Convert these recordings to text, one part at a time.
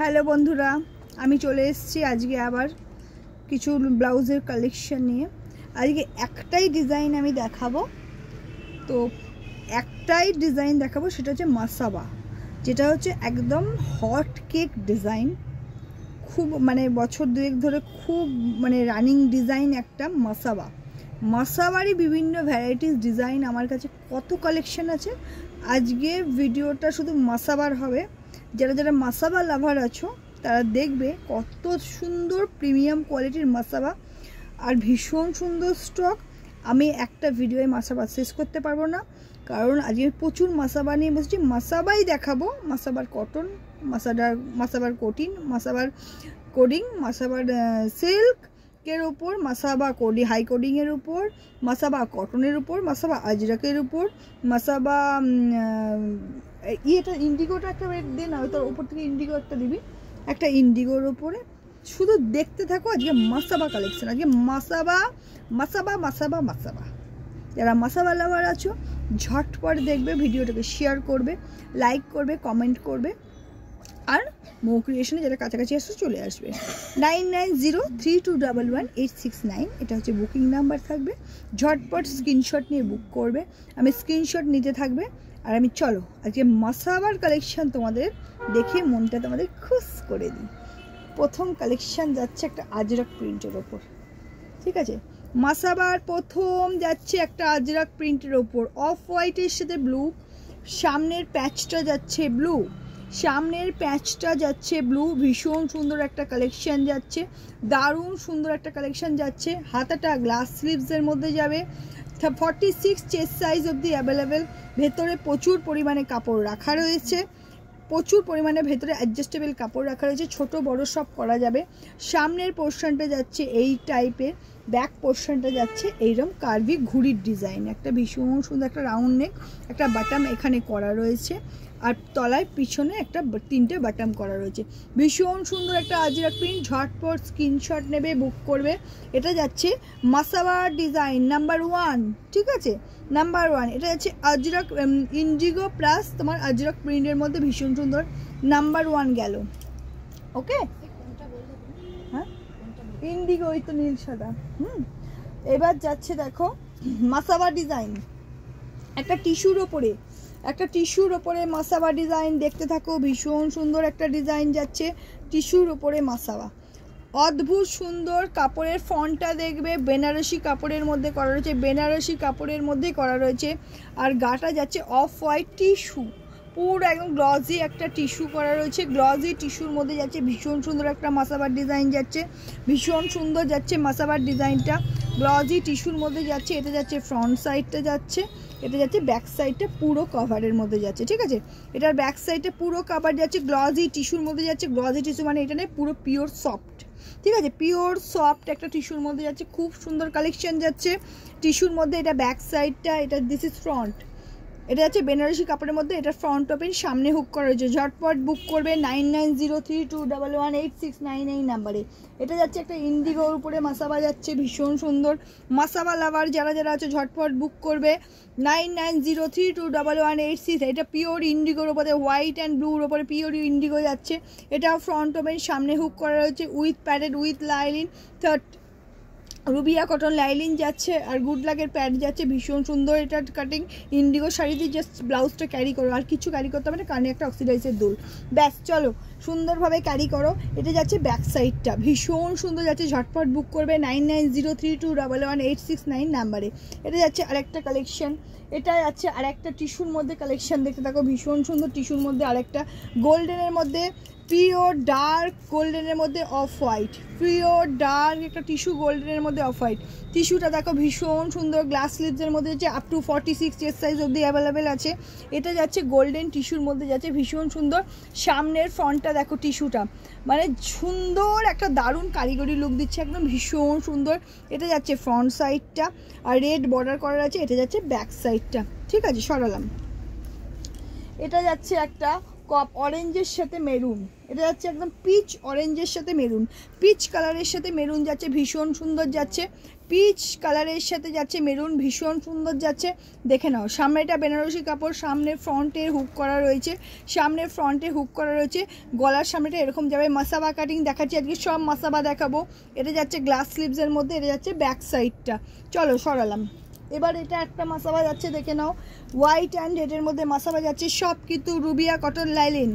Hello বন্ধুরা, আমি চলে এসেছি আজকে আবার কিছু ব্লাউজের কালেকশন নিয়ে। আজকে একটাই ডিজাইন আমি দেখাবো, তো একটাই ডিজাইন দেখাবো, সেটা হচ্ছে মাসাবা, যেটা হচ্ছে একদম হট কেক ডিজাইন। খুব বছর দুয়েক ধরে খুব রানিং ডিজাইন একটা মাসাবা। মাসাবারই বিভিন্ন ভ্যারাইটিস ডিজাইন আমার কাছে কত কালেকশন আছে। আজকে ভিডিওটা শুধু মাসাবার হবে। যারা যারা মাসাবা লাভার আছো তারা দেখবে কত সুন্দর প্রিমিয়াম কোয়ালিটির মাসাবা আর ভীষণ সুন্দর স্টক। আমি একটা ভিডিওয়ে মাসাবা শেষ করতে পারবো না, কারণ আজকে প্রচুর মাসাবা নিয়ে বসছি। মাসাবাই দেখাবো, মাসাবার কটন, মাসাবার কোটিন, মাসাবার কোডিং, মাসাবার সিল্কের উপর, মাসাবা কোডি হাই কোডিংয়ের উপর, মাসাবা কটনের উপর, মাসাবা আজরাকের উপর, মাসাবা এটা ইন্ডিগোটা একটা দে না, তোর উপর থেকে ইন্ডিগো একটা দিবি, একটা ইন্ডিগোর উপরে। শুধু দেখতে থাকো আজকে মাসাবা কালেকশন। আজকে মাসাবা মাসাবা মাসাবা মাসাবা। যারা মাসাবা লাভার আছো ঝটপট দেখবে, ভিডিওটাকে শেয়ার করবে, লাইক করবে, কমেন্ট করবে, আর মো ক্রিয়েশনে যারা কাছাকাছি আসছে চলে আসবে। 9903211869 এটা হচ্ছে বুকিং নাম্বার থাকবে। ঝটপট স্ক্রিনশট নিয়ে বুক করবে, আমি স্ক্রিনশট নিতে থাকবে। আর আমি চলো আজকে মাসাবার কালেকশন তোমাদের দেখে মনটা তোমাদের খুশ করে দিই। প্রথম কালেকশন যাচ্ছে একটা আজরাক প্রিন্টের ওপর, ঠিক আছে। মাসাবার প্রথম যাচ্ছে একটা আজরাক প্রিন্টের ওপর, অফ হোয়াইটের সাথে ব্লু, সামনের প্যাচটা যাচ্ছে ব্লু, ভীষণ সুন্দর একটা কালেকশন যাচ্ছে, দারুণ সুন্দর একটা কালেকশন যাচ্ছে। হাতাটা গ্লাস স্লিভসের মধ্যে যাবে, 46 চেস্ট সাইজ অবধি অ্যাভেলেবেল। ভেতরে প্রচুর পরিমাণে কাপড় রাখা রয়েছে, প্রচুর পরিমাণে ভেতরে অ্যাডজাস্টেবল কাপড় রাখা রয়েছে, ছোট বড় সব করা যাবে। সামনের পোর্শনটা যাচ্ছে এই টাইপের, ব্যাক পোর্শনটা যাচ্ছে এইরকম কার্ভি ঘুড়ির ডিজাইন, একটা ভীষণ সুন্দর একটা রাউন্ড নেক, একটা বাটাম এখানে করা রয়েছে, আর তলায় পিছনে একটা 3টে বাটাম করা রয়েছে। ভীষণ সুন্দর একটা আজরাক প্রিন্ট। ঝটপট স্ক্রিনশট নেবে, বুক করবে। এটা যাচ্ছে মাসাবা ডিজাইন নাম্বার 1, ঠিক আছে, নাম্বার 1। এটা যাচ্ছে আজরাক ইন্ডিগো প্লাস তোমার আজরাক প্রিন্টের মধ্যে ভীষণ সুন্দর, নাম্বার 1 গেল। ওকে, হ্যাঁ ইন্ডিগো, ওই তো নীল সাদা। এবার যাচ্ছে দেখো মাসাবা ডিজাইন, একটা টিস্যুর ওপরে মাসাবা ডিজাইন। দেখতে থাকো, ভীষণ সুন্দর একটা ডিজাইন যাচ্ছে টিস্যুর ওপরে মাসাবা। অদ্ভুত সুন্দর কাপড়ের ফন্টটা দেখবে, বেনারসি কাপড়ের মধ্যে করা রয়েছে, আর গাটা যাচ্ছে অফ হোয়াইট টিস্যু, পুরো একদম গ্লজি একটা টিস্যু করা রয়েছে, গ্লজি টিস্যুর মধ্যে যাচ্ছে। ভীষণ সুন্দর একটা মাসাবার ডিজাইন যাচ্ছে, ভীষণ সুন্দর যাচ্ছে মাসাবার ডিজাইনটা, গ্লজি টিস্যুর মধ্যে যাচ্ছে। এটা যাচ্ছে ফ্রন্ট সাইডটা যাচ্ছে, এটা যাচ্ছে ব্যাক সাইডটা পুরো কভারের মধ্যে যাচ্ছে, ঠিক আছে। এটার ব্যাক সাইডটা পুরো কভার যাচ্ছে, গ্লজি টিস্যুর মধ্যে যাচ্ছে। গ্লজি টিস্যু মানে এটা নেই, পুরো পিওর সফট, ঠিক আছে, পিওর সফট একটা টিস্যুর মধ্যে যাচ্ছে। খুব সুন্দর কালেকশন যাচ্ছে টিস্যুর মধ্যে। এটা ব্যাক সাইডটা, এটা দিস ইজ ফ্রন্ট। এটা যাচ্ছে বেনারসি কাপড়ের মধ্যে, এটা ফ্রন্ট ওপেন, সামনে হুক করা রয়েছে। ঝটপট বুক করবে 9903211869 নাম্বারে। এটা যাচ্ছে একটা ইন্ডিগোর উপরে মাসাবা যাচ্ছে, ভীষণ সুন্দর। মাসাবা লাভার যারা যারা আছে ঝটপট বুক করবে 9903211866। এটা পিওর ইন্ডিগোর উপরে, হোয়াইট অ্যান্ড ব্লুর ওপরে পিওর ইন্ডিগো যাচ্ছে। এটা ফ্রন্ট ওপেন, সামনে হুক করা রয়েছে, with padded, with lining, Rubia cotton lining যাচ্ছে, আর গুড লাকের প্যাড যাচ্ছে। ভীষণ সুন্দর এটা কাটিং। ইন্ডিগো শাড়িতে জাস্ট ব্লাউজটা ক্যারি করো, আর কিছু ক্যারি করতে হবে না, কানে একটা অক্সিডাইজের দুল, ব্যাস চলো সুন্দরভাবে ক্যারি করো। এটা যাচ্ছে ব্যাক সাইডটা, ভীষণ সুন্দর যাচ্ছে। ঝটপট বুক করবে 9903211869 নাম্বারে। এটা যাচ্ছে আরেকটা কালেকশন, এটা যাচ্ছে আরেকটা টিস্যুর মধ্যে কালেকশন। দেখতে থাকো, ভীষণ সুন্দর টিস্যুর মধ্যে আরেকটা গোল্ডেনের মধ্যে, পিওর ডার্ক গোল্ডেনের মধ্যে অফ হোয়াইট, পিওর ডার্ক একটা টিস্যু গোল্ডেনের মধ্যে অফ হোয়াইট। টিস্যুটা দেখো ভীষণ সুন্দর, গ্লাস স্লিভসের মধ্যে যাচ্ছে, আপ টু 46 চেস্ট সাইজ অবধি অ্যাভেলেবেল আছে। এটা যাচ্ছে গোল্ডেন টিস্যুর মধ্যে যাচ্ছে, ভীষণ সুন্দর। সামনের ফ্রন্টটা দেখো, টিস্যুটা সুন্দর একটা দারুণ কারিগরি লুক দিচ্ছে, একদম ভীষণ সুন্দর। এটা যাচ্ছে ফ্রন্ট সাইডটা, আর রেড বর্ডার করা আছে। এটা যাচ্ছে ব্যাক সাইডটা, ঠিক আছে, সরালাম। এটা যাচ্ছে একটা কপ অরেঞ্জের সাথে মেরুন, এটা যাচ্ছে একদম পিচ অরেঞ্জের সাথে মেরুন, পিচ কালারের সাথে মেরুন যাচ্ছে, ভীষণ সুন্দর যাচ্ছে। পিচ কালারের সাথে যাচ্ছে মেরুন, ভীষণ সুন্দর যাচ্ছে, দেখে নাও। সামনেটা বেনারসি কাপড়, সামনে ফ্রন্টে হুক করা রয়েছে, সামনে ফ্রন্টে হুক করা রয়েছে, গলার সামনেটা এরকম যাবে। মাসাবা কাটিং দেখাচ্ছি আজকে, সব মাসাবা দেখাবো। এটা যাচ্ছে গ্লাস স্লিভসের মধ্যে, এটা যাচ্ছে ব্যাক সাইডটা। চলো সরালাম। এবার এটা একটা মাসাবা যাচ্ছে, দেখে নাও, হোয়াইট অ্যান্ড রেডের মধ্যে মাসাবা যাচ্ছে, সব কিন্তু রুবিয়া কটন লাইলিন,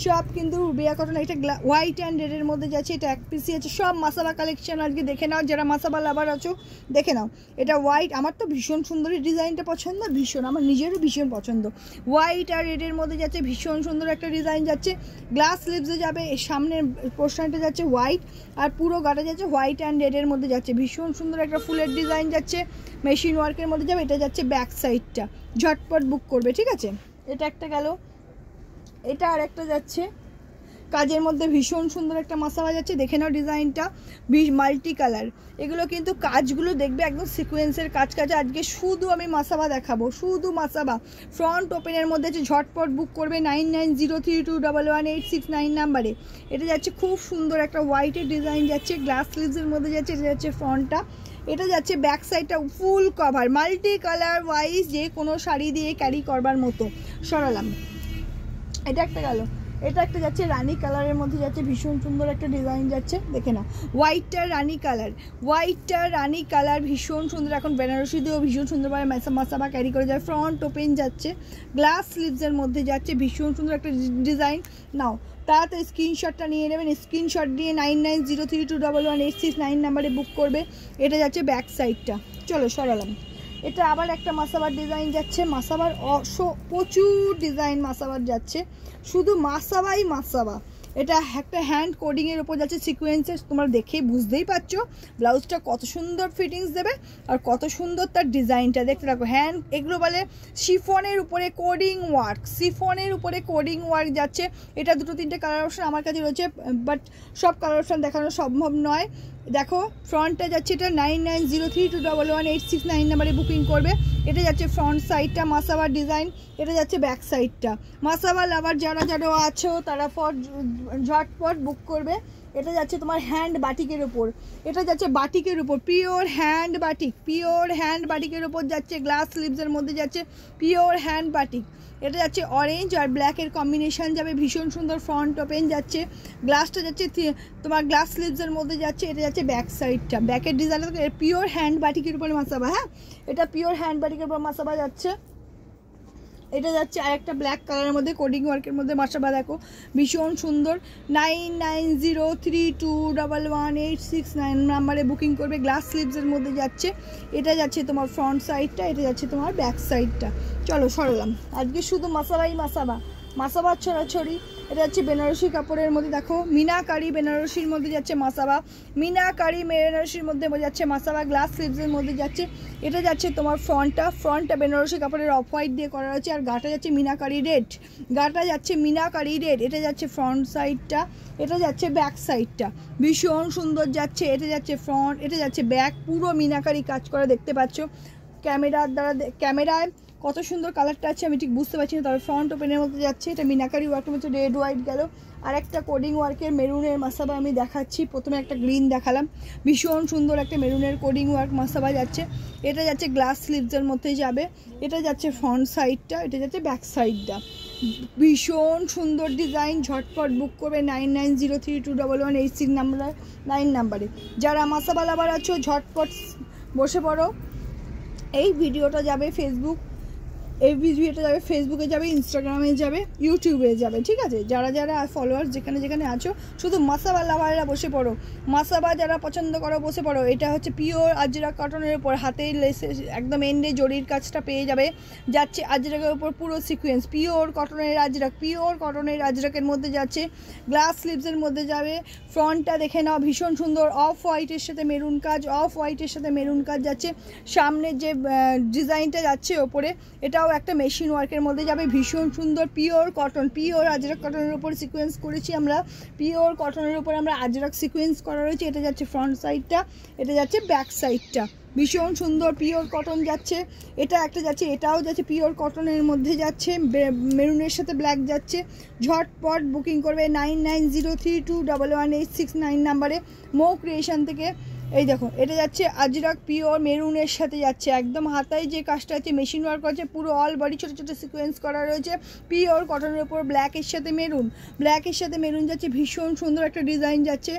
সব কিন্তু রুবিয়া কটন। এটা হোয়াইট অ্যান্ড রেডের মধ্যে যাচ্ছে, এটা এক পিসি আছে, সব মাসাবা কালেকশন আজকে দেখে নাও। যারা মাসাবা লাভার আছো দেখে নাও। এটা হোয়াইট, আমার তো ভীষণ সুন্দর ডিজাইনটা পছন্দ, ভীষণ, আমার নিজেরও ভীষণ পছন্দ। হোয়াইট আর রেডের মধ্যে যাচ্ছে, ভীষণ সুন্দর একটা ডিজাইন যাচ্ছে, গ্লাস স্লিভসে যাবে। এর সামনের পোর্শনটা যাচ্ছে হোয়াইট, আর পুরো গাটা যাচ্ছে হোয়াইট অ্যান্ড রেডের মধ্যে যাচ্ছে, ভীষণ সুন্দর একটা ফুলের ডিজাইন যাচ্ছে, মেশিন ওয়ার্কের মধ্যে যাবে। এটা যাচ্ছে ব্যাক সাইডটা, ঝটপট বুক করবে, ঠিক আছে। এটা একটা গেল, এটা আর একটা যাচ্ছে কাজের মধ্যে, ভীষণ সুন্দর একটা মাসাবা যাচ্ছে, দেখে নাও ডিজাইনটা, মাল্টি কালার। এগুলো কিন্তু কাজগুলো দেখবে একদম সিকোয়েন্সের কাজ কাজ। আজকে শুধু আমি মাসাবা দেখাবো, শুধু মাসাবা। ফ্রন্ট ওপেনের মধ্যে আছে, ঝটপট বুক করবে 9903211869 নাম্বারে। এটা যাচ্ছে খুব সুন্দর একটা হোয়াইটের ডিজাইন যাচ্ছে, গ্লাস স্লিভসের মধ্যে যাচ্ছে। এটা যাচ্ছে ফ্রন্টটা, এটা যাচ্ছে ব্যাক সাইডটা full cover, multi colour wise, যে কোনো শাড়ি দিয়ে ক্যারি করবার মতো। সরালাম। এটা একটা গেল, এটা একটা যাচ্ছে রানী কালারের মধ্যে যাচ্ছে, ভীষণ সুন্দর একটা ডিজাইন যাচ্ছে, দেখে না। হোয়াইটটা রানী কালার, হোয়াইটটা রানী কালার, ভীষণ সুন্দর। এখন বেনারসি দিয়েও ভীষণ সুন্দরভাবে মাসাবা ক্যারি করে যায়। ফ্রন্ট ওপেন যাচ্ছে, গ্লাস স্লিভসের মধ্যে যাচ্ছে, ভীষণ সুন্দর একটা ডিজাইন। নাও তাড়াতাড়ি স্ক্রিনশটটা নিয়ে নেবেন, স্ক্রিনশট দিয়ে 9903211869 নাম্বারে বুক করবে। এটা যাচ্ছে ব্যাক সাইডটা। চলো সরালাম। এটা আবার একটা মাসাবার ডিজাইন যাচ্ছে, মাসাবার প্রচুর ডিজাইন মাসাবার যাচ্ছে, শুধু মাসাবাই মাসাবা। এটা একটা হ্যান্ড কোডিংয়ের ওপর যাচ্ছে, সিকোয়েন্সের, তোমরা দেখে বুঝতেই পারছো ব্লাউজটা কত সুন্দর ফিটিংস দেবে আর কত সুন্দর তার ডিজাইনটা, দেখতে রাখো। হ্যান্ড, এগুলো বলে শিফনের উপরে কোডিং ওয়ার্ক, শিফনের উপরে কোডিং ওয়ার্ক যাচ্ছে। এটা দুটো তিনটে কালার অপশন আমার কাছে রয়েছে, বাট সব কালার অপশন দেখানো সম্ভব নয়। দেখো ফ্রন্টটা যাচ্ছে, এটা 9903211869 নাম্বারে বুকিং করবে। এটা যাচ্ছে ফ্রন্ট সাইডটা মাসাবার ডিজাইন, এটা যাচ্ছে ব্যাক সাইডটা। মাসাবা লাভার যারা যারা আছো তারা ঝটপট বুক করবে। এটা যাচ্ছে তোমার হ্যান্ড বাটিকের ওপর, এটা যাচ্ছে বাটিকের উপর, pure hand batik, pure hand বাটিকের ওপর যাচ্ছে, গ্লাস স্লিভসের মধ্যে যাচ্ছে, পিওর হ্যান্ড বাটিক। এটা যাচ্ছে অরেঞ্জ আর ব্ল্যাকের কম্বিনেশন যাবে, ভীষণ সুন্দর। ফ্রন্ট ওপেন যাচ্ছে, গ্লাসটা যাচ্ছে তোমার গ্লাস স্লিভসের মধ্যে যাচ্ছে। এটা যাচ্ছে ব্যাক সাইডটা, ব্যাকের ডিজাইন পিওর হ্যান্ড বাটিকের উপরে মাসাবা। হ্যাঁ, এটা পিওর হ্যান্ড বাটিকের উপর মাসাবা যাচ্ছে। এটা যাচ্ছে আরেকটা ব্ল্যাক কালারের মধ্যে কোডিং ওয়ার্কের মধ্যে মাসাবা, দেখো ভীষণ সুন্দর। 9903211869 নাম্বারে বুকিং করবে, গ্লাস স্লিভসের মধ্যে যাচ্ছে। এটা যাচ্ছে তোমার ফ্রন্ট সাইডটা, এটা যাচ্ছে তোমার ব্যাক সাইডটা। চলো সরলাম। আজকে শুধু মাসাবাই মাসাবা, মাসাবার ছড়াছড়ি। এটা যাচ্ছে বেনারসি কাপড়ের মধ্যে, দেখো মিনাকারি বেনারসির মধ্যে যাচ্ছে মাসাবা, মিনাকারি বেনারসির মধ্যে যাচ্ছে মাসাবা, গ্লাস স্লিভসের মধ্যে যাচ্ছে। এটা যাচ্ছে তোমার ফ্রন্টটা বেনারসি কাপড়ের অফ হোয়াইট দিয়ে করা হয়েছে, আর গাটা যাচ্ছে মিনাকারি রেড, গাটা যাচ্ছে মিনাকারি রেড। এটা যাচ্ছে ফ্রন্ট সাইডটা, এটা যাচ্ছে ব্যাক সাইডটা, ভীষণ সুন্দর যাচ্ছে। এটা যাচ্ছে ফ্রন্ট, এটা যাচ্ছে ব্যাক, পুরো মিনাকারি কাজ করা, দেখতে পাচ্ছ ক্যামেরার দ্বারা, ক্যামেরায় কত সুন্দর কালারটা আছে আমি ঠিক বুঝতে পারছি না, তবে ফ্রন্ট ওপেনের মধ্যে যাচ্ছে। এটা মিনাকারি ওয়ার্কের মধ্যে রেড হোয়াইট গেল, আর একটা কোডিং ওয়ার্কের মেরুনের মাসাবা আমি দেখাচ্ছি। প্রথমে একটা গ্রিন দেখালাম, ভীষণ সুন্দর একটা মেরুনের কোডিং ওয়ার্ক মাসাবা যাচ্ছে। এটা যাচ্ছে গ্লাস স্লিভসের মধ্যে যাবে, এটা যাচ্ছে ফ্রন্ট সাইডটা, এটা যাচ্ছে ব্যাক সাইডটা, ভীষণ সুন্দর ডিজাইন। ঝটপট বুক করবে 9903211869 নাম্বারে। যারা মাসাবা লাভার আছো ঝটপট বসে পড়ো। এই ভিডিওটা যাবে ফেসবুক, এই ভিডিওটা যাবে ফেসবুকে যাবে, ইনস্টাগ্রামে যাবে, ইউটিউবে যাবে, ঠিক আছে। যারা যারা ফলোয়ার্স যেখানে যেখানে আছো শুধু মাসাবা লাভাররা বসে পড়ো, মাসাবা যারা পছন্দ করো বসে পড়ো। এটা হচ্ছে পিওর আজরাক কটনের উপর, হাতে লেসে একদম এন্ডে জরির কাজটা পেয়ে যাবে, যাচ্ছে আজরাকের উপর পুরো সিকোয়েন্স, পিওর কটনের আজরাক, পিওর কটনের আজরাকের মধ্যে যাচ্ছে, গ্লাস স্লিভসের মধ্যে যাবে। ফ্রন্টটা দেখে নাও, ভীষণ সুন্দর অফ হোয়াইটের সাথে মেরুন কাজ, অফ হোয়াইটের সাথে মেরুন কাজ যাচ্ছে। সামনের যে ডিজাইনটা যাচ্ছে ওপরে, এটাও একটা মেশিন ওয়ার্কের মধ্যে যাবে, ভীষণ সুন্দর। পিওর কটন, পিওর আজরাক কটনের উপর সিকোয়েন্স করেছি আমরা, পিওর কটনের উপর আমরা আজরাক সিকোয়েন্স করা রয়েছে। এটা যাচ্ছে ফ্রন্ট সাইডটা, এটা যাচ্ছে ব্যাক সাইডটা, ভীষণ সুন্দর পিওর কটন যাচ্ছে। এটা একটা যাচ্ছে, এটাও যাচ্ছে পিওর কটনের মধ্যে যাচ্ছে, মেরুনের সাথে ব্ল্যাক যাচ্ছে। ঝটপট বুকিং করবে 9903211869 নাম্বারে। মো ক্রিয়েশন থেকে এই দেখো এটা যাচ্ছে আজরাক পিওর মেরুনের সাথে যাচ্ছে, একদম হাতায় যে কাজটা আছে মেশিন ওয়ার্ক আছে, পুরো অল বডি ছোটো ছোটো সিকোয়েন্স করা রয়েছে, পিওর কটনের উপর ব্ল্যাকের সাথে মেরুন, ব্ল্যাকের সাথে মেরুন যাচ্ছে, ভীষণ সুন্দর একটা ডিজাইন যাচ্ছে,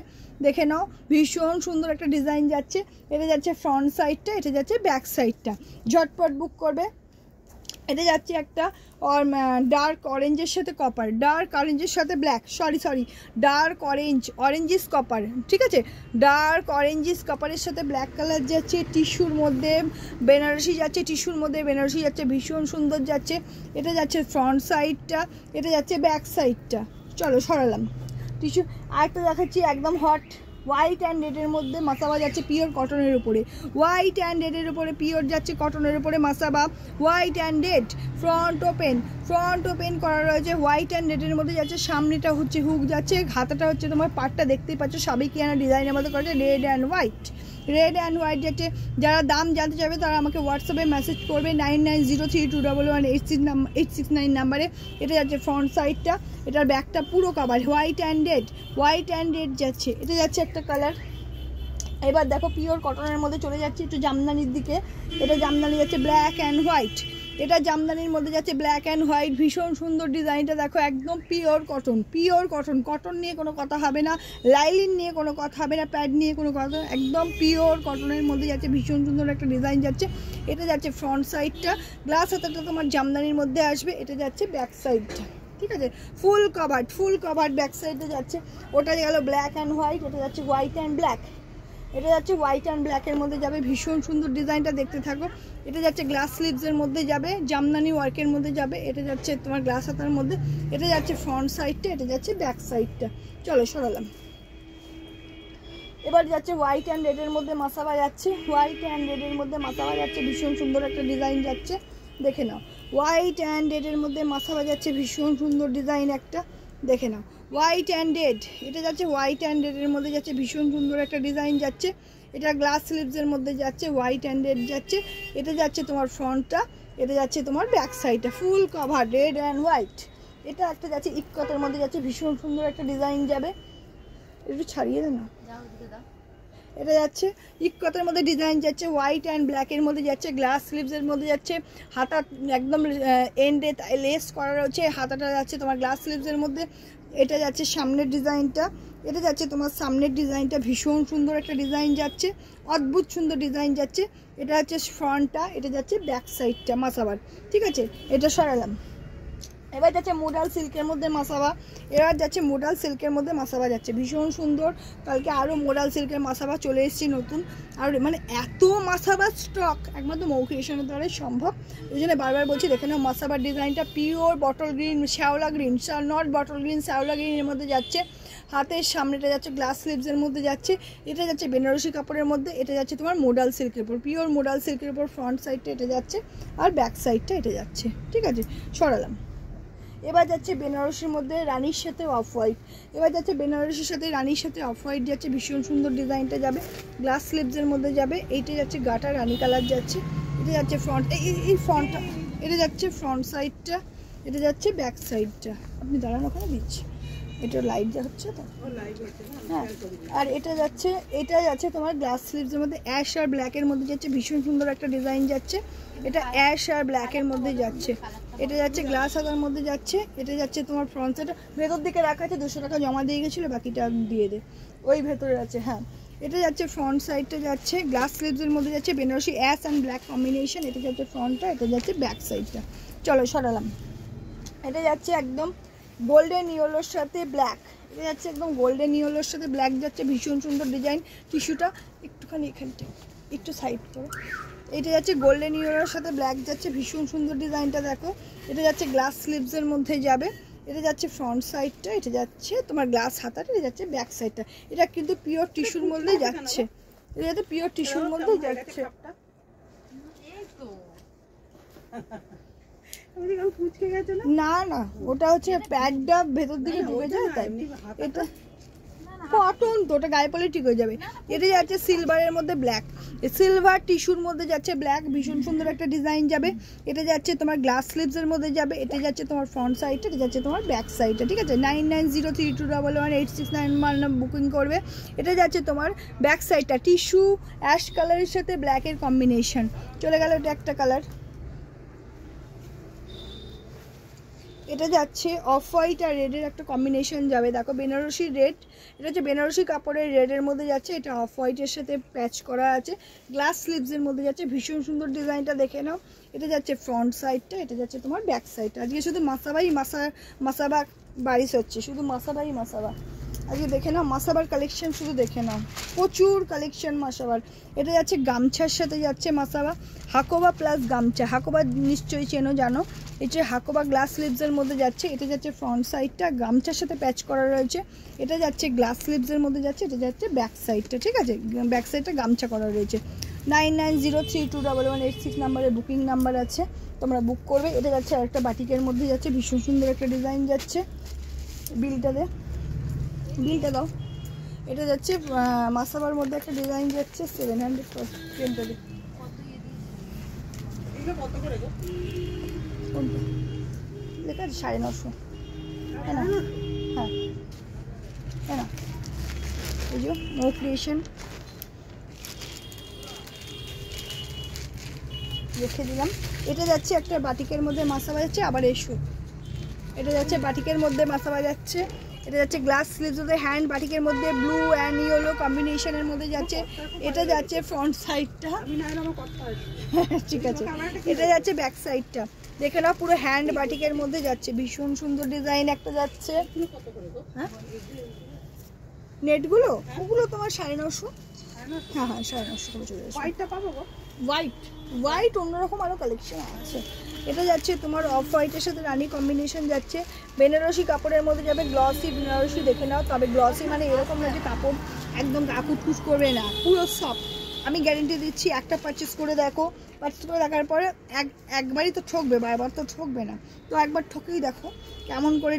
দেখে নাও ভীষণ সুন্দর একটা ডিজাইন যাচ্ছে। এটা যাচ্ছে ফ্রন্ট সাইডটা, এটা যাচ্ছে ব্যাক সাইডটা, ঝটপট বুক করবে। এটা যাচ্ছে একটা ডার্ক অরেঞ্জের সাথে কপার, ডার্ক অরেঞ্জের সাথে black, sorry dark orangish copper, ঠিক আছে, ডার্ক অরেঞ্জিস কপারের সাথে ব্ল্যাক কালার যাচ্ছে, টিস্যুর মধ্যে বেনারসি যাচ্ছে, টিস্যুর মধ্যে বেনারসি যাচ্ছে, ভীষণ সুন্দর যাচ্ছে। এটা যাচ্ছে ফ্রন্ট সাইডটা, এটা যাচ্ছে ব্যাক সাইডটা। চলো সরালাম টিস্যু। আরেকটা দেখাচ্ছি একদম হট হোয়াইট অ্যান্ড রেডের মধ্যে মাসাবা যাচ্ছে পিওর কটনের উপরে, হোয়াইট অ্যান্ড রেডের উপরে পিওর যাচ্ছে কটনের উপরে Masaba, white and red, front open করা রয়েছে, হোয়াইট অ্যান্ড রেডের মধ্যে যাচ্ছে, সামনেটা হচ্ছে হুক যাচ্ছে, হাতাটা হচ্ছে তোমার পাটটা দেখতেই পাচ্ছ সাবেকিয়ানা ডিজাইনের মধ্যে করেছে, রেড অ্যান্ড হোয়াইট যাচ্ছে। যারা দাম জানতে চাইবে তারা আমাকে হোয়াটসঅ্যাপে মেসেজ করবে 9903211869 নাম্বারে। এটা যাচ্ছে ফ্রন্ট সাইডটা, এটার ব্যাকটা পুরো কভার হোয়াইট অ্যান্ড রেড যাচ্ছে। এটা যাচ্ছে একটা কালার। এবার দেখো পিওর কটনের মধ্যে চলে যাচ্ছে একটু জামদানির দিকে, এটা জামদানি যাচ্ছে ব্ল্যাক অ্যান্ড হোয়াইট, এটা জামদানির মধ্যে যাচ্ছে ব্ল্যাক অ্যান্ড হোয়াইট, ভীষণ সুন্দর ডিজাইনটা দেখো, একদম পিওর কটন নিয়ে কোনো কথা হবে না, লাইলিন নিয়ে কোনো কথা হবে না, প্যাড নিয়ে কোনো কথা, একদম পিওর কটনের মধ্যে যাচ্ছে, ভীষণ সুন্দর একটা ডিজাইন যাচ্ছে। এটা যাচ্ছে ফ্রন্ট সাইডটা, গ্লাস হাতাটা তোমার জামদানির মধ্যে আসবে, এটা যাচ্ছে ব্যাক সাইডটা, ঠিক আছে, ফুল কভার্ড ব্যাক সাইডে যাচ্ছে। ওটা গেল ব্ল্যাক অ্যান্ড হোয়াইট, এটা যাচ্ছে হোয়াইট অ্যান্ড ব্ল্যাক, এটা যাচ্ছে হোয়াইট অ্যান্ড ব্ল্যাকের মধ্যে যাবে, ভীষণ সুন্দর ডিজাইনটা দেখতে থাকো। এটা যাচ্ছে গ্লাস স্লিভসের মধ্যে যাবে, জামদানি ওয়ার্কের মধ্যে যাবে, এটা যাচ্ছে তোমার গ্লাস হাতার মধ্যে, এটা যাচ্ছে ফ্রন্ট সাইডটা, এটা যাচ্ছে ব্যাক সাইডটা। চলো সরালাম। এবার যাচ্ছে হোয়াইট অ্যান্ড রেডের মধ্যে মাসাবা যাচ্ছে, ভীষণ সুন্দর একটা ডিজাইন যাচ্ছে, দেখে নাও, হোয়াইট অ্যান্ড রেডের মধ্যে মাসাবা যাচ্ছে, ভীষণ সুন্দর ডিজাইন একটা, দেখে নাও, হোয়াইট অ্যান্ড রেড, এটা যাচ্ছে হোয়াইট অ্যান্ড রেডের মধ্যে যাচ্ছে, ভীষণ সুন্দর একটা ডিজাইন যাচ্ছে, এটা গ্লাস স্লিভসের মধ্যে যাচ্ছে, হোয়াইট অ্যান্ড রেড যাচ্ছে, এটা যাচ্ছে তোমার ফ্রন্টটা, এটা যাচ্ছে তোমার ব্যাক সাইডটা, full cover red and white. এটা একটা যাচ্ছে ইকতের মধ্যে যাচ্ছে, ভীষণ সুন্দর একটা ডিজাইন যাবে, একটু ছাড়িয়ে দে না। এটা যাচ্ছে ইকতের মধ্যে ডিজাইন যাচ্ছে, হোয়াইট অ্যান্ড ব্ল্যাকের মধ্যে যাচ্ছে, গ্লাস স্লিভসের মধ্যে যাচ্ছে, হাতা একদম এন্ডে লেস করা রয়েছে, হাতাটা যাচ্ছে তোমার গ্লাস স্লিভসের মধ্যে। এটা যাচ্ছে সামনের ডিজাইনটা, এটা যাচ্ছে তোমার সামনের ডিজাইনটা, ভীষণ সুন্দর একটা ডিজাইন যাচ্ছে, অদ্ভুত সুন্দর ডিজাইন যাচ্ছে। এটা হচ্ছে ফ্রন্টটা, এটা যাচ্ছে ব্যাক সাইডটা মাসাবার, ঠিক আছে, এটা সরালাম। এবার যাচ্ছে মোডাল সিল্কের মধ্যে মাসাবা, যাচ্ছে ভীষণ সুন্দর। কালকে আরও মোডাল সিল্কের মাসাবা চলে এসেছি নতুন, আর মানে এত মাসাবা স্টক একমাত্র মৌ ক্রিয়েশনের দ্বারাই সম্ভব। ওই জন্য বারবার বলছি দেখে নাও মাসাবার ডিজাইনটা, পিওর বটল গ্রিন শ্যাওলা গ্রিনের মধ্যে যাচ্ছে, হাতের সামনেটা যাচ্ছে গ্লাস স্লিভসের মধ্যে যাচ্ছে, এটা যাচ্ছে বেনারসি কাপড়ের মধ্যে, এটা যাচ্ছে তোমার মোডাল সিল্কের উপর, পিওর মোডাল সিল্কের উপর ফ্রন্ট সাইডটা এটা যাচ্ছে, আর ব্যাক সাইডটা এটা যাচ্ছে, ঠিক আছে, সরালাম। এবার যাচ্ছে বেনারসির মধ্যে রানীর সাথে অফ হোয়াইট, যাচ্ছে, ভীষণ সুন্দর ডিজাইনটা যাবে, গ্লাস স্লিভসের মধ্যে যাবে, এইটা যাচ্ছে গাটা রানী কালার যাচ্ছে, এটা যাচ্ছে ফ্রন্ট, এই ফ্রন্টটা, এটা যাচ্ছে ফ্রন্ট সাইডটা, এটা যাচ্ছে ব্যাক সাইডটা। আপনি দাঁড়ান ওখানে দিচ্ছি, এটা লাইট হচ্ছে তো, হ্যাঁ। আর এটা যাচ্ছে তোমার গ্লাস স্লিভসের মধ্যে অ্যাশ আর ব্ল্যাকের মধ্যে যাচ্ছে, ভীষণ সুন্দর একটা ডিজাইন যাচ্ছে, এটা অ্যাশ আর ব্ল্যাকের মধ্যে যাচ্ছে, এটা যাচ্ছে গ্লাস হাতার মধ্যে যাচ্ছে, এটা যাচ্ছে তোমার ফ্রন্ট সাইডটা, ভেতর দিকে রাখা আছে, 200 টাকা জমা দিয়ে গেছিলো, বাকিটা দিয়ে দে, ওই ভেতরে আছে, হ্যাঁ। এটা যাচ্ছে ফ্রন্ট সাইডটা যাচ্ছে, গ্লাস স্লিভসের মধ্যে যাচ্ছে, Banarasi ash and black combination, এটা যাচ্ছে ফ্রন্টটা, এটা যাচ্ছে ব্যাক সাইডটা। চলো সরালাম। এটা যাচ্ছে একদম গোল্ডেন ইয়েলোর সাথে ব্ল্যাক, এটা যাচ্ছে একদম গোল্ডেন ইয়েলোর সাথে ব্ল্যাক যাচ্ছে, ভীষণ সুন্দর ডিজাইন, টিস্যুটা একটুখানি এখানটা একটু সাইড করো, এটা যাচ্ছে গোল্ডেন ইয়েলোর সাথে ব্ল্যাক যাচ্ছে, ভীষণ সুন্দর ডিজাইনটা দেখো, এটা যাচ্ছে গ্লাস স্লিভসের মধ্যে যাবে, এটা যাচ্ছে ফ্রন্ট সাইডটা, এটা যাচ্ছে তোমার গ্লাস হাতাটা, এটা যাচ্ছে ব্যাক সাইডটা, এটা কিন্তু পিওর টিস্যুর মধ্যেই যাচ্ছে, এটা যাচ্ছে পিওর টিস্যুর মধ্যেই যাচ্ছে। না ওটা হচ্ছে প্যাডটা ভেতর দিকে ঢুকে যায়, তাই এটা কটন তো ওটা গায়ে পরলে ঠিক হয়ে যাবে। এটা যাচ্ছে সিলভারের মধ্যে ব্ল্যাক, সিলভার টিস্যুর মধ্যে যাচ্ছে ব্ল্যাক, ভীষণ সুন্দর একটা ডিজাইন যাবে। এটা যাচ্ছে তোমার গ্লাস স্লিভসের মধ্যে যাবে। এটা যাচ্ছে তোমার ফ্রন্ট সাইডটা, এটা যাচ্ছে তোমার ব্যাক সাইডটা, ঠিক আছে। 9903211869 বুকিং করবে। এটা যাচ্ছে তোমার ব্যাক সাইডটা টিস্যু অ্যাশ কালারের সাথে ব্ল্যাকের কম্বিনেশন চলে গেল। এটা একটা কালার। এটা যাচ্ছে অফ হোয়াইট আর রেডের একটা কম্বিনেশন যাবে। দেখো বেনারসি রেড, এটা হচ্ছে বেনারসি কাপড়ের রেডের মধ্যে যাচ্ছে। এটা অফ হোয়াইটের সাথে প্যাচ করা আছে, গ্লাস স্লিভসের মধ্যে যাচ্ছে। ভীষণ সুন্দর ডিজাইনটা দেখে নাও। এটা যাচ্ছে ফ্রন্ট সাইডটা, এটা যাচ্ছে তোমার ব্যাক সাইডটা। আজকে শুধু মাসাবা বারিশ হচ্ছে, শুধু মাসাবা। আজকে দেখে নাও মাসাবার কালেকশন, শুধু দেখে নাও, প্রচুর কালেকশন মাসাবার। এটা যাচ্ছে গামছার সাথে যাচ্ছে মাসাবা, হাকোবা প্লাস গামছা। হাকোবা নিশ্চয়ই চেনো, জানো। এটা হাকোবা গ্লাস স্লিভসের মধ্যে যাচ্ছে। এটা যাচ্ছে ফ্রন্ট সাইডটা, গামছার সাথে প্যাচ করা রয়েছে। এটা যাচ্ছে গ্লাস স্লিভসের মধ্যে যাচ্ছে। এটা যাচ্ছে ব্যাক সাইডটা, ঠিক আছে। ব্যাক সাইডটা গামছা করা রয়েছে। 9903211869 নাম্বারে বুকিং নাম্বার আছে, তোমরা বুক করবে। এটা যাচ্ছে আরেকটা বাটিকের মধ্যে যাচ্ছে, ভীষণ সুন্দর একটা ডিজাইন যাচ্ছে। বিলটা দাও। এটা যাচ্ছে মাসাবার মধ্যে একটা ডিজাইন যাচ্ছে 700 কোনটা লেখা আছে 950, হ্যাঁ না, হ্যাঁ না, এই যে নো ক্রিয়েশন রেখে দিলাম। এটা যাচ্ছে একটা বাটিকের মধ্যে মাসাবা যাচ্ছে, আবার এসো। এটা যাচ্ছে বাটিকের মধ্যে মাসাবা যাচ্ছে। এটা যাচ্ছে গ্লাস স্লিভসে হ্যান্ড বাটিকের মধ্যে ব্লু অ্যান্ড ইয়েলো কম্বিনেশনের মধ্যে যাচ্ছে। এটা যাচ্ছে ফ্রন্ট সাইডটা, ঠিক আছে। এটা যাচ্ছে ব্যাক সাইডটা, দেখে নাও পুরো হ্যান্ড বাটিকের মধ্যে যাচ্ছে। ভীষণ সুন্দর ডিজাইন একটা যাচ্ছে। হ্যাঁ নেটগুলো ওগুলো তোমার 950, হ্যাঁ 950 করে চলে আসবে। হোয়াইটটা পাবো, হোয়াইট অন্যরকম আরও কালেকশন আছে। এটা যাচ্ছে তোমার অফ হোয়াইটের সাথে রানি কম্বিনেশন যাচ্ছে। বেনারসি কাপড়ের মধ্যে যাবে, গ্লসি বেনারসি দেখে নাও। তবে গ্লসি মানে এরকম না যে কাপড় একদম কুচকুচ করবে না, পুরো সফট। আমি গ্যারেন্টি দিচ্ছি, একটা পারচেস করে দেখো, পারচেস করে দেখার পরে একবারই তো ঠকবে, বারবার তো ঠকবে না। তো একবার ঠকেই দেখো কেমন করে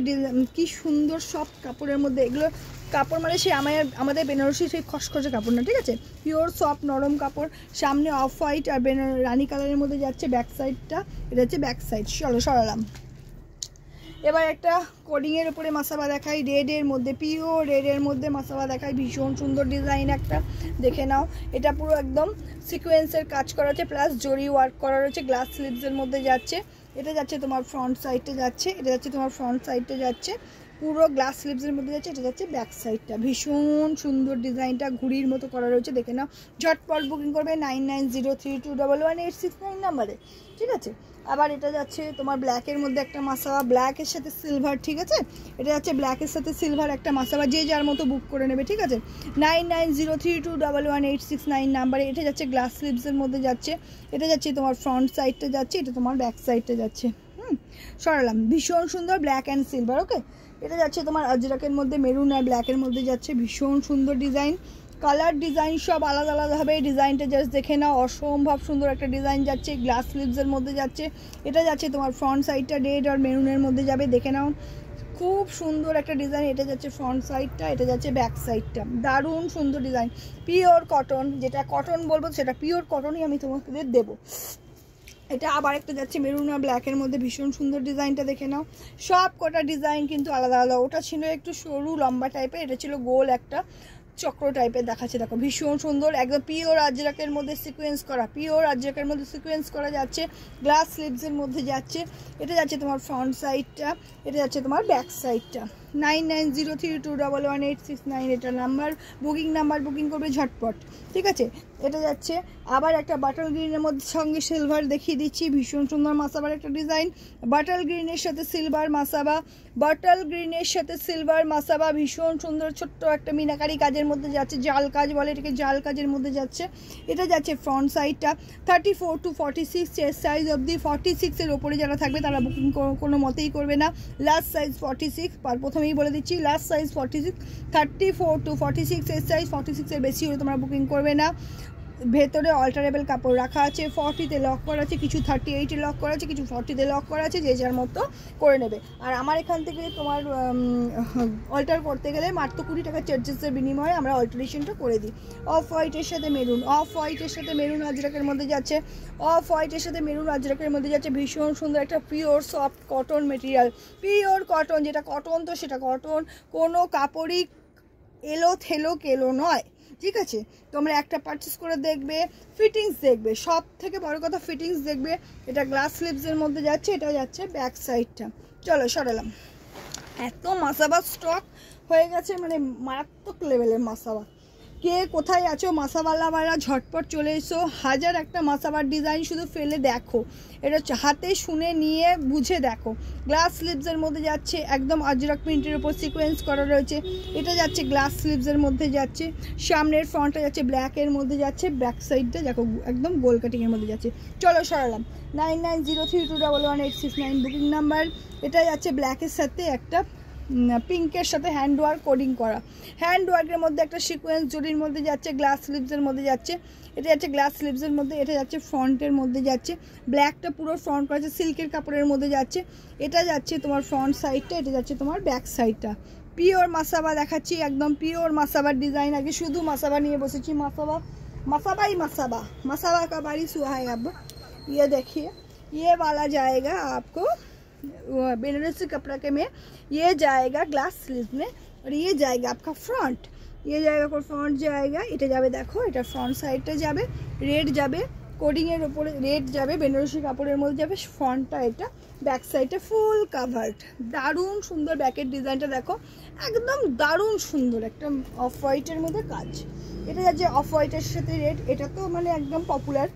কি সুন্দর সফট কাপড়ের মধ্যে। এগুলো কাপড় মানে সে আমাদের বেনারসি সেই খসখসে কাপড় না, ঠিক আছে, পিওর সফট নরম কাপড়। সামনে অফ হোয়াইট আর রানি কালারের মধ্যে যাচ্ছে ব্যাক সাইডটা। এটা হচ্ছে ব্যাক সাইড। চলো সরালাম। এবার একটা কোডিংয়ের উপরে মাসাবা দেখাই, রেডের মধ্যে, পিওর রেডের মধ্যে মাসাবা দেখাই। ভীষণ সুন্দর ডিজাইন একটা, দেখে নাও। এটা পুরো একদম সিকোয়েন্সের কাজ করা আছে, প্লাস জরি ওয়ার্ক করা রয়েছে। গ্লাস স্লিভসের মধ্যে যাচ্ছে। এটা যাচ্ছে তোমার ফ্রন্ট সাইডটা যাচ্ছে। এটা যাচ্ছে তোমার ফ্রন্ট সাইডটা যাচ্ছে, পুরো গ্লাস স্লিভসের মধ্যে যাচ্ছে। এটা যাচ্ছে ব্যাক সাইডটা। ভীষণ সুন্দর ডিজাইনটা ঘুড়ির মতো করা রয়েছে, দেখে নাও। ঝটপট বুকিং করবে 9903211869 নাম্বারে, ঠিক আছে। আবার এটা যাচ্ছে তোমার ব্ল্যাকের মধ্যে একটা মাসাবা, ব্ল্যাকের সাথে সিলভার, ঠিক আছে। এটা যাচ্ছে ব্ল্যাকের সাথে সিলভার একটা মাসাবা, যে যার মতো বুক করে নেবে, ঠিক আছে। 9903211869 নাম্বারে। এটা যাচ্ছে গ্লাস স্লিভসের মধ্যে যাচ্ছে। এটা যাচ্ছে তোমার ফ্রন্ট সাইডটা যাচ্ছে, এটা তোমার ব্যাক সাইডটা যাচ্ছে। সরালাম। ভীষণ সুন্দর ব্ল্যাক অ্যান্ড সিলভার, ওকে। এটা যাচ্ছে তোমার আজরাকের মধ্যে মেরুন আর ব্ল্যাকের মধ্যে যাচ্ছে। ভীষণ সুন্দর ডিজাইন, কালার ডিজাইন সব আলাদা আলাদাভাবে। ডিজাইনটা জাস্ট দেখে নাও, অসম্ভব সুন্দর একটা ডিজাইন যাচ্ছে। গ্লাস স্লিভসের মধ্যে যাচ্ছে। এটা যাচ্ছে তোমার ফ্রন্ট সাইডটা রেড আর মেরুনের মধ্যে যাবে, দেখে নাও। খুব সুন্দর একটা ডিজাইন। এটা যাচ্ছে ফ্রন্ট সাইডটা, এটা যাচ্ছে ব্যাক সাইডটা। দারুণ সুন্দর ডিজাইন, পিওর কটন। যেটা কটন বলবো সেটা পিওর কটনই আমি তোমাদের দেবো। এটা আবার একটা যাচ্ছে মেরুন আর ব্ল্যাকের মধ্যে। ভীষণ সুন্দর ডিজাইনটা দেখে নাও। সব কটা ডিজাইন কিন্তু আলাদা আলাদা। ওটা ছিল একটু সরু লম্বা টাইপের, এটা ছিল গোল একটা চক্র টাইপের দেখাচ্ছে। দেখো ভীষণ সুন্দর, একদম পিওর আজরাকের মধ্যে সিকোয়েন্স করা, পিওর আজরাকের মধ্যে সিকোয়েন্স করা যাচ্ছে। গ্লাস স্লিভসের মধ্যে যাচ্ছে। এটা যাচ্ছে তোমার ফ্রন্ট সাইডটা, এটা যাচ্ছে তোমার ব্যাক সাইডটা। 9903211869 এটা নাম্বার, বুকিং নাম্বার। বুকিং করবে ঝটপট, ঠিক আছে। এটা যাচ্ছে আবার একটা বাটল গ্রিনের মধ্যে সঙ্গে সিলভার দেখিয়ে দিচ্ছি। ভীষণ সুন্দর মাসাবার একটা ডিজাইন, বাটল গ্রিনের সাথে সিলভার মাসাবা, বাটল গ্রিনের সাথে সিলভার মাসাবা। ভীষণ সুন্দর ছোট্ট একটা মিনাকারি কাজের মধ্যে যাচ্ছে, জাল কাজ বলে এটাকে, জাল কাজের মধ্যে যাচ্ছে। এটা যাচ্ছে ফ্রন্ট সাইডটা 34 to 46 চেস্ট সাইজ অবধি। 46-এর ওপরে যারা থাকবে তারা বুকিং কোনো মতেই করবে না। লাস্ট সাইজ 46, প্রথমেই বলে দিচ্ছি, last size 46। 34 to 46 chest size, 46-এর বেশি হলে তোমরা বুকিং করবে না। ভেতরে অল্টারেবল কাপড় রাখা আছে, 40-তে লক করা আছে, কিছু 38-এ লক করা আছে, কিছু 40-তে লক করা আছে, যে যার মতো করে নেবে। আর আমার এখান থেকে তোমার অল্টার করতে গেলে মাত্র 20 টাকা চার্জেসের বিনিময়ে আমরা অল্টারেশনটা করে দিই। অফ হোয়াইটের সাথে মেরুন, অফ হোয়াইটের সাথে মেরুন আজরাকের মধ্যে যাচ্ছে, অফ হোয়াইটের সাথে মেরুন আজরাকের মধ্যে যাচ্ছে। ভীষণ সুন্দর একটা pure soft cotton material, pure cotton, যেটা কটন তো সেটা কটন, কোনো কাপড়ই এলো থেলো কেলো নয়, ঠিক আছে। তোমরা একটা পারচেস করে দেখবে, ফিটিংস দেখবে, সব থেকে বড় কথা ফিটিংস দেখবে। এটা গ্লাস স্লিভসের মধ্যে যাচ্ছে, এটা যাচ্ছে ব্যাক সাইডটা। চলো সরালাম। এত মাসাবা স্টক হয়ে গেছে, মানে মারাত্মক লেভেলের মাসাবা। কে কোথায় আছো মাসাওয়ালারা, ঝটপট চলে এসো। হাজার একটা মাসাবার ডিজাইন, শুধু ফেলে দেখো, এটা হাতে শুনে নিয়ে বুঝে দেখো। গ্লাস স্লিভসের মধ্যে যাচ্ছে, একদম আজরাক প্রিন্টের উপর সিকোয়েন্স করা রয়েছে। এটা যাচ্ছে গ্লাস স্লিভসের মধ্যে যাচ্ছে, সামনের ফ্রন্টটা যাচ্ছে ব্ল্যাকের মধ্যে যাচ্ছে, ব্যাক সাইডটা দেখো একদম গোল কাটিংয়ের মধ্যে যাচ্ছে। চলো সরালাম। 9903211869 বুকিং নাম্বার। এটা যাচ্ছে ব্ল্যাকের সাথে একটা পিঙ্কের সাথে হ্যান্ড ওয়ার্ক কোডিং করা, হ্যান্ড ওয়ার্কের মধ্যে একটা সিকোয়েন্স জরির মধ্যে যাচ্ছে, গ্লাস স্লিভসের মধ্যে যাচ্ছে। এটা যাচ্ছে গ্লাস স্লিভসের মধ্যে, এটা যাচ্ছে ফ্রন্টের মধ্যে যাচ্ছে, ব্ল্যাকটা পুরো ফ্রন্ট করা আছে, সিল্কের কাপড়ের মধ্যে যাচ্ছে। এটা যাচ্ছে তোমার ফ্রন্ট সাইডটা, এটা যাচ্ছে তোমার ব্যাক সাইডটা। পিওর মাসাবা দেখাচ্ছি, একদম পিওর মাসাবার ডিজাইন। আগে শুধু মাসাবা নিয়ে বসেছি, মাসাবা मसाबाई मसाबा मसाबा का बारी हुआ है। अब ये देखिए, ये वाला जाएगा आपको बेनारसी कपड़ा के में, ये जाएगा ग्लास स्लीव में, और ये जाएगा आपका फ्रंट, ये जाएगा फ्रंट जाएगा। এটা যাবে দেখো, এটা ফ্রন্ট সাইডটা যাবে, রেড যাবে কোডিংয়ের উপরে, রেড যাবে বেনারসি কাপড়ের মধ্যে যাবে, ফ্রন্টটা এটা, ব্যাক সাইডটা ফুল কাভার্ড। দারুণ সুন্দর ব্যাকের ডিজাইনটা দেখো, একদম দারুণ সুন্দর একটা অফ হোয়াইটের মধ্যে কাজ। এটা যাচ্ছে অফ হোয়াইটের সাথে রেড, এটা তো মানে একদম পপুলার।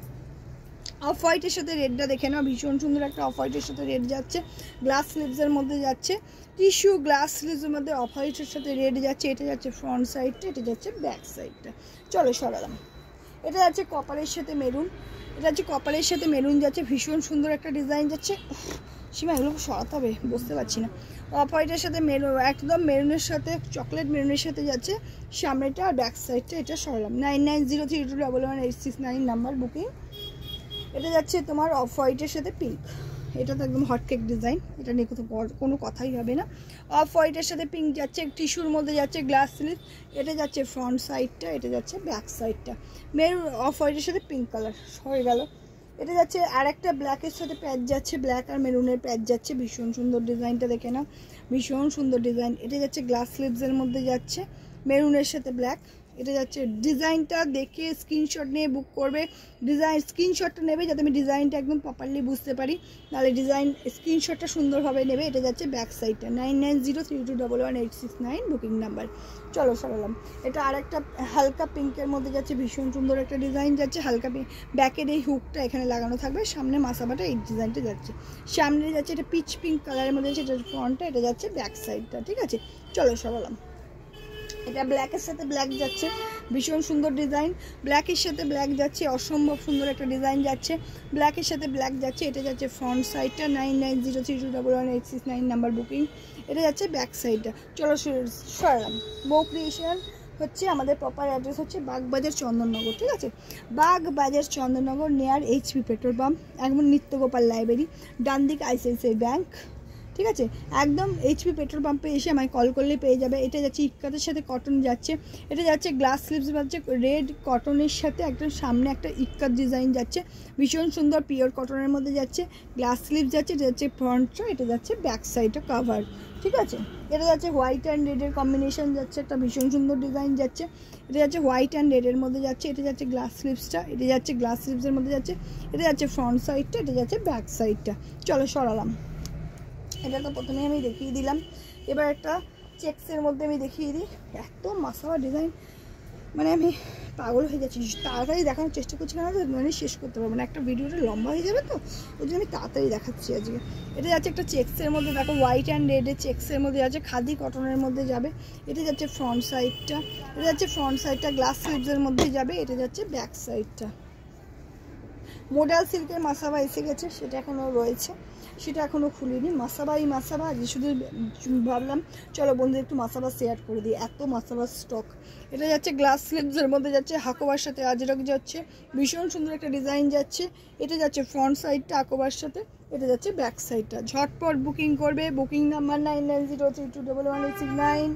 অফ হোয়াইটের সাথে রেডটা দেখে নাও, ভীষণ সুন্দর একটা অফ হোয়াইটের সাথে রেড যাচ্ছে, গ্লাস স্লিভসের মধ্যে যাচ্ছে, টিস্যু গ্লাস স্লিভসের মধ্যে অফ হোয়াইটের সাথে রেড যাচ্ছে। এটা যাচ্ছে ফ্রন্ট সাইডটা, এটা যাচ্ছে ব্যাক সাইডটা। চলো সরালাম। এটা যাচ্ছে কপারের সাথে মেরুন, এটা যাচ্ছে কপারের সাথে মেরুন যাচ্ছে, ভীষণ সুন্দর একটা ডিজাইন যাচ্ছে। সীমা এগুলো সরাতে হবে, বুঝতে পারছি না। অফ হোয়াইটের সাথে মেরুন, একদম মেরুনের সাথে চকলেট মেরুনের সাথে যাচ্ছে সামনেটা, আর ব্যাক সাইডটা এটা সরালাম। 9903211869 নাম্বার বুকিং। এটা যাচ্ছে তোমার অফ হোয়াইটের সাথে পিঙ্ক, এটা তো একদম হটকেক ডিজাইন, এটা নিয়ে কোনো কথাই হবে না। অফ হোয়াইটের সাথে পিঙ্ক যাচ্ছে, টিস্যুর মধ্যে যাচ্ছে গ্লাস স্লিভ, এটা যাচ্ছে ফ্রন্ট সাইডটা, এটা যাচ্ছে ব্যাক সাইডটা। মেরুন অফ হোয়াইটের সাথে পিঙ্ক কালার হয়ে গেল। এটা যাচ্ছে আর একটা ব্ল্যাকের সাথে প্যাচ যাচ্ছে, ব্ল্যাক আর মেরুনের প্যাচ যাচ্ছে, ভীষণ সুন্দর ডিজাইনটা দেখে নাও, ভীষণ সুন্দর ডিজাইন। এটা যাচ্ছে গ্লাস স্লিভসের মধ্যে যাচ্ছে, মেরুনের সাথে ব্ল্যাক। এটা যাচ্ছে ডিজাইনটা দেখে স্ক্রিনশট নিয়ে বুক করবে, ডিজাইন স্ক্রিনশটটা নেবে যাতে আমি ডিজাইনটা একদম প্রপারলি বুঝতে পারি, নাহলে ডিজাইন স্ক্রিনশটটা সুন্দরভাবে নেবে। এটা যাচ্ছে ব্যাক সাইডটা। 9903211869 বুকিং নাম্বার। চলো সরালাম। এটা আর একটা হালকা পিঙ্কের মধ্যে যাচ্ছে, ভীষণ সুন্দর একটা ডিজাইন যাচ্ছে, হালকা পিঙ্ক। ব্যাকের এই হুকটা এখানে লাগানো থাকবে, সামনে মাসাবাটা এই ডিজাইনটা যাচ্ছে, সামনে যাচ্ছে এটা পিচ পিঙ্ক কালারের মধ্যে যাচ্ছে, এটা ফ্রন্টটা, এটা যাচ্ছে ব্যাক সাইডটা, ঠিক আছে। চলো সরালাম। এটা ব্ল্যাকের সাথে ব্ল্যাক যাচ্ছে, ভীষণ সুন্দর ডিজাইন, ব্ল্যাকের সাথে ব্ল্যাক যাচ্ছে, অসম্ভব সুন্দর একটা ডিজাইন যাচ্ছে, ব্ল্যাকের সাথে ব্ল্যাক যাচ্ছে। এটা যাচ্ছে ফ্রন্ট সাইডটা, 9903211869 নাম্বার বুকিং। এটা যাচ্ছে ব্যাক সাইডটা। চলো সরালাম। বউ ক্রিয়েশন হচ্ছে আমাদের প্রপার অ্যাড্রেস হচ্ছে বাগবাজার চন্দননগর, ঠিক আছে। Bagbazar Chandannagar near HP petrol pump, একদম নিত্যগোপাল লাইব্রেরি, ডান দিকে আইসিআইসিআই ব্যাংক, ঠিক আছে। একদম এইচপি পেট্রোল পাম্পে এসে আমায় কল করলে পেয়ে যাবে। এটা যাচ্ছে ইক্কাতের সাথে কটন যাচ্ছে, এটা যাচ্ছে গ্লাস স্লিভস যাচ্ছে রেড কটনের সাথে একদম সামনে একটা ইক্কাত ডিজাইন যাচ্ছে, ভীষণ সুন্দর পিওর কটনের মধ্যে যাচ্ছে, গ্লাস স্লিভ যাচ্ছে, এটা যাচ্ছে ফ্রন্টটা, এটা যাচ্ছে ব্যাক সাইডটা কাভার, ঠিক আছে। এটা যাচ্ছে হোয়াইট অ্যান্ড রেডের কম্বিনেশন যাচ্ছে, একটা ভীষণ সুন্দর ডিজাইন যাচ্ছে। এটা যাচ্ছে হোয়াইট অ্যান্ড রেডের মধ্যে যাচ্ছে, এটা যাচ্ছে গ্লাস স্লিভসটা, এটা যাচ্ছে গ্লাস স্লিভসের মধ্যে যাচ্ছে, এটা যাচ্ছে ফ্রন্ট সাইডটা, এটা যাচ্ছে ব্যাক সাইডটা। চলো সরালাম। এটা তো প্রথমে আমি দেখিয়ে দিলাম, এবার একটা চেক্সের মধ্যে আমি দেখিয়ে দিই। এত মাসাবা ডিজাইন, মানে আমি পাগল হয়ে যাচ্ছি, তাড়াতাড়ি দেখানোর চেষ্টা করছি, না মানে শেষ করতে পারবো না, একটা ভিডিওটা লম্বা হয়ে যাবে, তো ওই জন্য আমি তাড়াতাড়ি দেখাচ্ছি আজকে। এটা যাচ্ছে একটা চেক্সের মধ্যে, দেখো হোয়াইট অ্যান্ড রেডের চেক্সের মধ্যে যাচ্ছে, খাদি কটনের মধ্যে যাবে। এটা যাচ্ছে ফ্রন্ট সাইডটা, এটা যাচ্ছে ফ্রন্ট সাইডটা গ্লাস স্লিভসের মধ্যে যাবে, এটা যাচ্ছে ব্যাক সাইডটা। মোডাল সিল্কের মাসাবা এসে গেছে, সেটা এখনও রয়েছে। সেটা এখনও খুলিনি। মাসাবা আজকে শুধু ভাবলাম চলো বন্ধু একটু মাসাবা শেয়ার করে দিই, এত মাসাবার স্টক। এটা যাচ্ছে গ্লাস স্লিভসের মধ্যে যাচ্ছে, হাকোবার সাথে আজরক যাচ্ছে, ভীষণ সুন্দর একটা ডিজাইন যাচ্ছে। এটা যাচ্ছে ফ্রন্ট সাইডটা হাকোবার সাথে, এটা যাচ্ছে ব্যাক সাইডটা। ঝটপট বুকিং করবে, বুকিং নাম্বার 9903211869।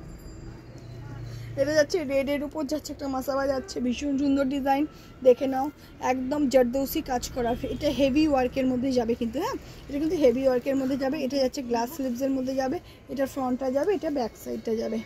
এটা যাচ্ছে রেডের উপর যাচ্ছে একটা মাসাবা যাচ্ছে, ভীষণ সুন্দর ডিজাইন, দেখে নাও, একদম জর্দৌসি কাজ করা। এটা হেভি ওয়ার্কের মধ্যে যাবে কিন্তু, হ্যাঁ এটা কিন্তু হেভি ওয়ার্কের মধ্যে যাবে। এটা যাচ্ছে গ্লাস স্লিভসের মধ্যে যাবে, এটা ফ্রন্টটা যাবে, এটা ব্যাক সাইডটা যাবে।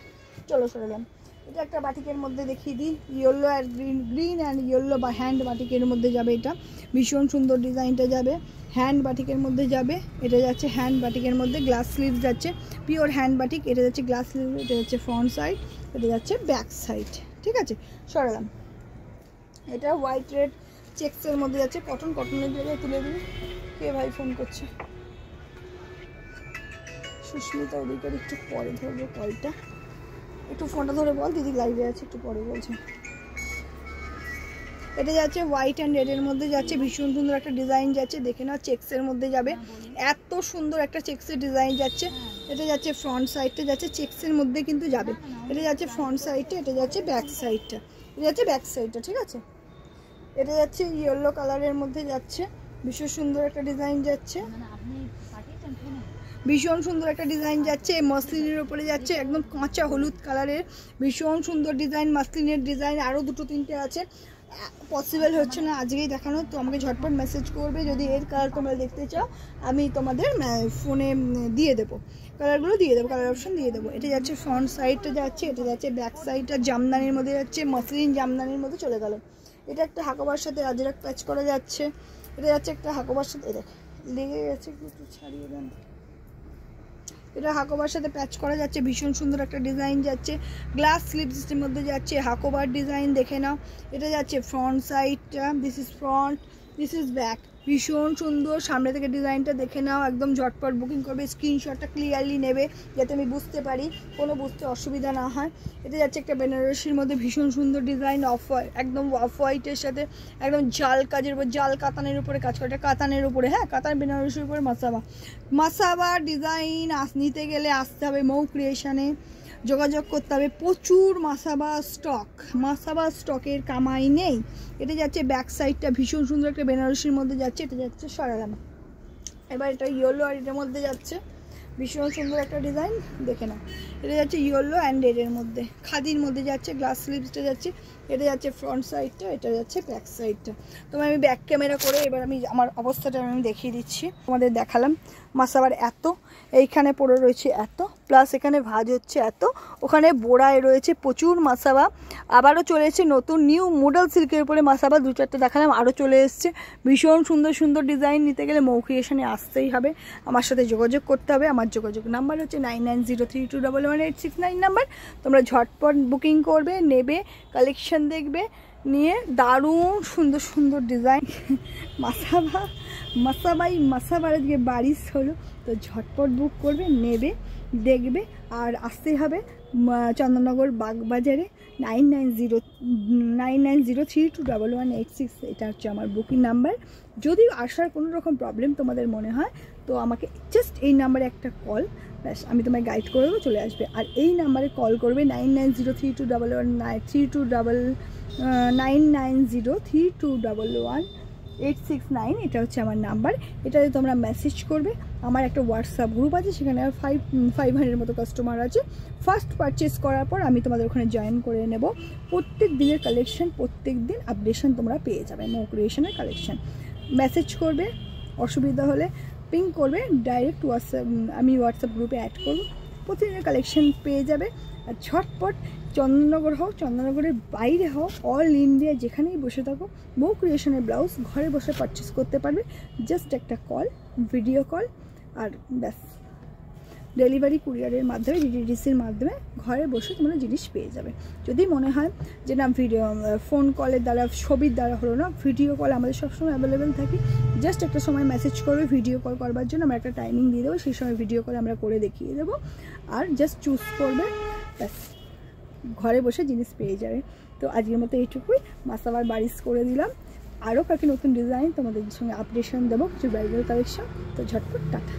চলো সরালাম। এটা একটা বাটিকের মধ্যে দেখিয়ে দিই, ইয়েলো আর গ্রিন অ্যান্ড ইয়েলো বা হ্যান্ড বাটিকের মধ্যে যাবে। এটা ভীষণ সুন্দর ডিজাইনটা যাবে, হ্যান্ড বাটিকের মধ্যে যাবে। এটা যাচ্ছে হ্যান্ড বাটিকের মধ্যে গ্লাস স্লিভস যাচ্ছে, পিওর হ্যান্ড বাটিক। এটা যাচ্ছে গ্লাস স্লিভ, এটা যাচ্ছে ফ্রন্ট সাইড, এটা যাচ্ছে ব্যাক সাইড। ঠিক আছে, সরালাম। এটা হোয়াইট রেড চেক্সের মধ্যে যাচ্ছে, কটনের জায়গায় তুলে দিন। কে ভাই ফোন করছে? সুস্মিতা অধিকার, একটু পরে ধরবো কলটা, একটু ফোনটা ধরে বল দিদি লাইভে আছে, একটু পরে বলছে। এটা যাচ্ছে হোয়াইট অ্যান্ড রেডের মধ্যে যাচ্ছে, ভীষণ সুন্দর একটা ডিজাইন যাচ্ছে, দেখে না চেক্সের মধ্যে যাবে, এত সুন্দর একটা চেক্সের ডিজাইন যাচ্ছে। এটা যাচ্ছে ফ্রন্ট সাইডটা যাচ্ছে চেক্সের মধ্যে কিন্তু যাবে, এটা যাচ্ছে ফ্রন্ট সাইডটা, এটা যাচ্ছে ব্যাক সাইডটা, এটা যাচ্ছে ব্যাক সাইডটা। ঠিক আছে, এটা যাচ্ছে ইয়েলো কালারের মধ্যে যাচ্ছে, ভীষণ সুন্দর একটা ডিজাইন যাচ্ছে, ভীষণ সুন্দর একটা ডিজাইন যাচ্ছে, মসলিনের উপরে যাচ্ছে, একদম কাঁচা হলুদ কালারের, ভীষণ সুন্দর ডিজাইন, মসলিনের ডিজাইন আরও দুটো তিনটে আছে, পসিবল হচ্ছে না আজকেই দেখানো, তো আমাকে ঝটপট মেসেজ করবে যদি এর কালার তোমরা দেখতে চাও, আমি তোমাদের ফোনে দিয়ে দেবো, কালারগুলো দিয়ে দেবো, কালার অপশন দিয়ে দেবো। এটা যাচ্ছে ফ্রন্ট সাইডটা যাচ্ছে, এটা যাচ্ছে ব্যাক সাইডটা, জামদানির মধ্যে যাচ্ছে, মসলিন জামদানির মধ্যে চলে গেল। এটা একটা হাকোবার সাথে আজরাক প্যাচ করা যাচ্ছে, এটা যাচ্ছে একটা হাকোবার সাথে, দেখ লেগে গেছে, একটু ছাড়িয়ে দেন। এটা হাকোবার সাথে প্যাচ করা যাচ্ছে, ভীষণ সুন্দর একটা ডিজাইন যাচ্ছে, গ্লাস স্লিভসের মধ্যে যাচ্ছে, হাকোবার ডিজাইন দেখে নাও। এটা যাচ্ছে ফ্রন্ট সাইডটা, this is front, this is back, ভীষণ সুন্দর। সামনে থেকে ডিজাইনটা দেখে নাও, একদম ঝটপট বুকিং করবে, স্ক্রিনশটটা ক্লিয়ারলি নেবে যাতে আমি বুঝতে পারি, কোনো বুঝতে অসুবিধা না হয়। এটা যাচ্ছে একটা বেনারসির মধ্যে ভীষণ সুন্দর ডিজাইন, অফ হোয়াইট, একদম অফ হোয়াইটের সাথে একদম জাল কাজের উপর, জাল কাতানের উপরে কাজ করে, কাতানের উপরে, হ্যাঁ কাতান বেনারসির উপরে মাসাবা ডিজাইন নিতে গেলে আসতে হবে মৌ ক্রিয়েশনে, যোগাযোগ করতে হবে, প্রচুর মাসাবা স্টকের কামাই নেই। এটা যাচ্ছে ব্যাক সাইডটা, ভীষণ সুন্দর একটা বেনারসির মধ্যে যাচ্ছে, এটা যাচ্ছে সরালাম। এবার এটা ইয়েলো আর এটার মধ্যে যাচ্ছে, ভীষণ সুন্দর একটা ডিজাইন দেখে না। এটা যাচ্ছে ইয়েলো অ্যান্ড রেডের মধ্যে, খাদির মধ্যে যাচ্ছে, গ্লাস স্লিভসটা যাচ্ছে, এটা যাচ্ছে ফ্রন্ট সাইডটা, এটা যাচ্ছে ব্যাক সাইডটা। তোমায় আমি ব্যাক ক্যামেরা করে এবার আমি আমার অবস্থাটা আমি দেখিয়ে দিচ্ছি। তোমাদের দেখালাম মাসাবার এত, এইখানে পড়ে রয়েছে এত, প্লাস এখানে ভাঁজ হচ্ছে এত, ওখানে বোড়ায় রয়েছে প্রচুর মাসাবা, আবারও চলে এসেছে নতুন নিউ মডেল সিল্কের উপরে মাসাবা, দু চারটে দেখালাম, আরও চলে এসছে ভীষণ সুন্দর সুন্দর ডিজাইন। নিতে গেলে মৌ ক্রিয়েশনে আসতেই হবে, আমার সাথে যোগাযোগ করতে হবে। আমার যোগাযোগ নাম্বার হচ্ছে 9903211869 নাম্বার। তোমরা ঝটপট বুকিং করবে, নেবে, কালেকশন দেখবে, নিয়ে দারুণ সুন্দর সুন্দর ডিজাইন মাসাবার আজকে বারিশ হলো, তো ঝটপট বুক করবে, নেবে, দেখবে। আর আসতেই হবে চন্দননগর বাগবাজারে 9903211866, এটা হচ্ছে আমার বুকিং নাম্বার। যদি আসার কোনো রকম প্রবলেম তোমাদের মনে হয় তো আমাকে জাস্ট এই নাম্বারে একটা কল, ব্যাস আমি তোমায় গাইড করে দেবো, চলে আসবে। আর এই নাম্বারে কল করবে 9903211869, এটা হচ্ছে আমার নাম্বার। এটাতে তোমরা মেসেজ করবে। আমার একটা হোয়াটসঅ্যাপ গ্রুপ আছে, সেখানে 500 মতো কাস্টমার আছে। ফার্স্ট পারচেস করার পর আমি তোমাদের ওখানে জয়েন করে নেব। প্রত্যেক দিনের কালেকশন, প্রত্যেক দিন আপডেশন তোমরা পেয়ে যাবে, মৌ ক্রিয়েশনের কালেকশন। মেসেজ করবে, অসুবিধা হলে পিং করবে, ডাইরেক্ট আমি হোয়াটসঅ্যাপ গ্রুপে অ্যাড করব, প্রতিদিনের কালেকশন পেয়ে যাবে। আর ঝটপট চন্দননগর হোক, চন্দননগরের বাইরে হোক, অল ইন্ডিয়া যেখানেই বসে থাকো, মৌ ক্রিয়েশনের ব্লাউজ ঘরে বসে পারচেস করতে পারবে। জাস্ট একটা কল, ভিডিও কল, আর ব্যাস ডেলিভারি কুরিয়ারের মাধ্যমে, ডিটিডিসির মাধ্যমে ঘরে বসে তোমরা জিনিস পেয়ে যাবে। যদি মনে হয় যে না ভিডিও ফোন কলের দ্বারা, ছবির দ্বারা হলো না, ভিডিও কল আমাদের সবসময় অ্যাভেলেবেল থাকি। জাস্ট একটা সময় মেসেজ করবে ভিডিও কল করবার জন্য, আমরা একটা টাইমিং দিয়ে দেবো, সেই সময় ভিডিও কল আমরা করে দেখিয়ে দেবো। আর জাস্ট চুজ করবে, ব্যাস ঘরে বসে জিনিস পেয়ে যাবে। তো আজকের মতো এইটুকুই, মাসাবার বারিশ করে দিলাম। আরও কয়েকটি নতুন ডিজাইন তোমাদের সঙ্গে আপডেশন দেবো, কিছু ব্রাইডাল কালেকশন। তো ঝটপট টাটা।